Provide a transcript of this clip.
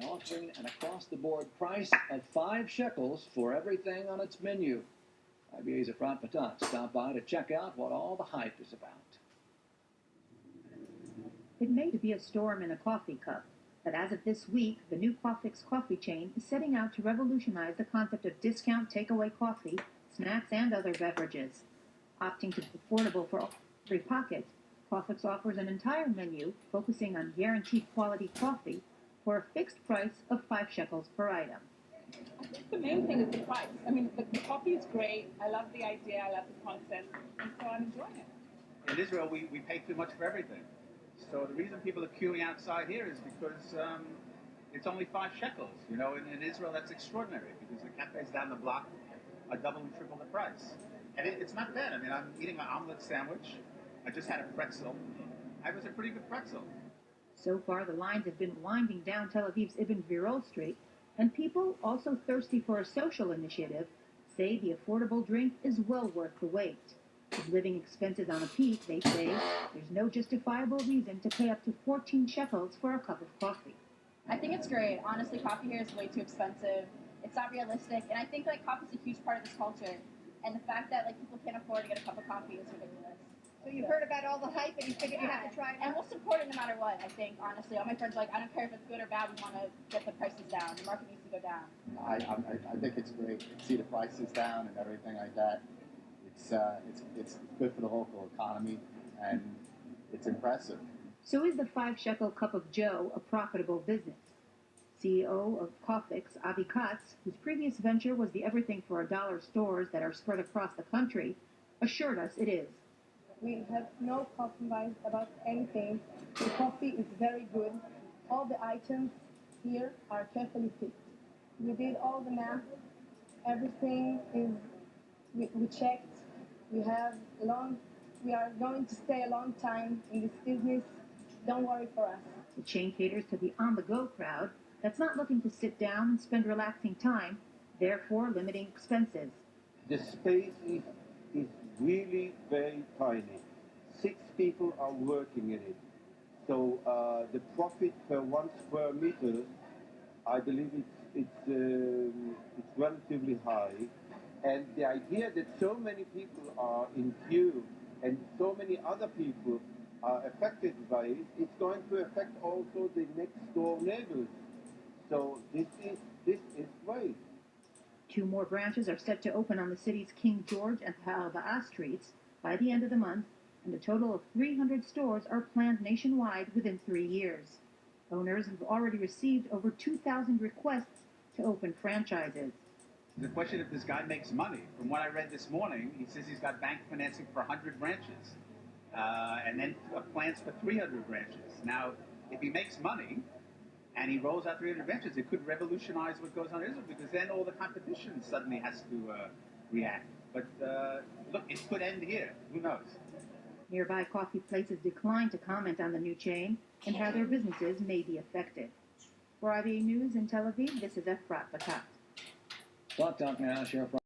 by offering an across-the-board price of 5 shekels for everything on its menu. IBA's Efrat Patat stopped by to check out what all the hype is about. It may be a storm in a coffee cup, but as of this week, the new Quafix coffee chain is setting out to revolutionize the concept of discount takeaway coffee, snacks, and other beverages. Opting to be affordable for every pocket, Quafix offers an entire menu focusing on guaranteed quality coffee for a fixed price of 5 shekels per item. I think the main thing is the price. I mean, the coffee is great. I love the idea. I love the concept. And so I'm enjoying it. In Israel, we pay too much for everything. So the reason people are queuing outside here is because it's only 5 shekels. You know, in Israel, that's extraordinary because the cafes down the block are double and triple the price. And it's not bad. I mean, I'm eating an omelet sandwich. I just had a pretzel. It was a pretty good pretzel. So far, the lines have been winding down Tel Aviv's Ibn Gvirol Street, and people, also thirsty for a social initiative, say the affordable drink is well worth the wait. With living expenses on a peak, they say, there's no justifiable reason to pay up to 14 shekels for a cup of coffee. I think it's great. Honestly, coffee here is way too expensive. It's not realistic, and I think coffee is a huge part of this culture. And the fact that people can't afford to get a cup of coffee is ridiculous. So you've heard about all the hype and you figured you have to try it out? And we'll support it no matter what, I think, honestly. All my friends are like, I don't care if it's good or bad, we want to get the prices down. The market needs to go down. I think it's great. See the prices down and everything like that. It's good for the local economy, and it's impressive. So is the 5 shekel cup of Joe a profitable business? CEO of Quafix, Avi Katz, whose previous venture was the everything for $1 stores that are spread across the country, assured us it is. We have no compromise about anything. The coffee is very good. All the items here are carefully picked. We did all the math. Everything is, we checked. We are going to stay a long time in this business. Don't worry for us. The chain caters to the on-the-go crowd that's not looking to sit down and spend relaxing time, therefore limiting expenses. The space is really very tiny. 6 people are working in it. So the profit per 1 square meter, I believe it's relatively high. And the idea that so many people are in queue and so many other people are affected by it, it's going to affect also the next door neighbors. So this is great. 2 more branches are set to open on the city's King George and Ha'arba'ah streets by the end of the month, and a total of 300 stores are planned nationwide within 3 years. Owners have already received over 2,000 requests to open franchises. The question if this guy makes money. From what I read this morning, he says he's got bank financing for 100 branches, and then plans for 300 branches. Now, if he makes money, and he rolls out 300 branches, it could revolutionize what goes on in Israel, because then all the competition suddenly has to react. But look, it could end here. Who knows? Nearby coffee places declined to comment on the new chain and how their businesses may be affected. For IBA News in Tel Aviv, this is Efrat Patat. Talk now, Sheriff.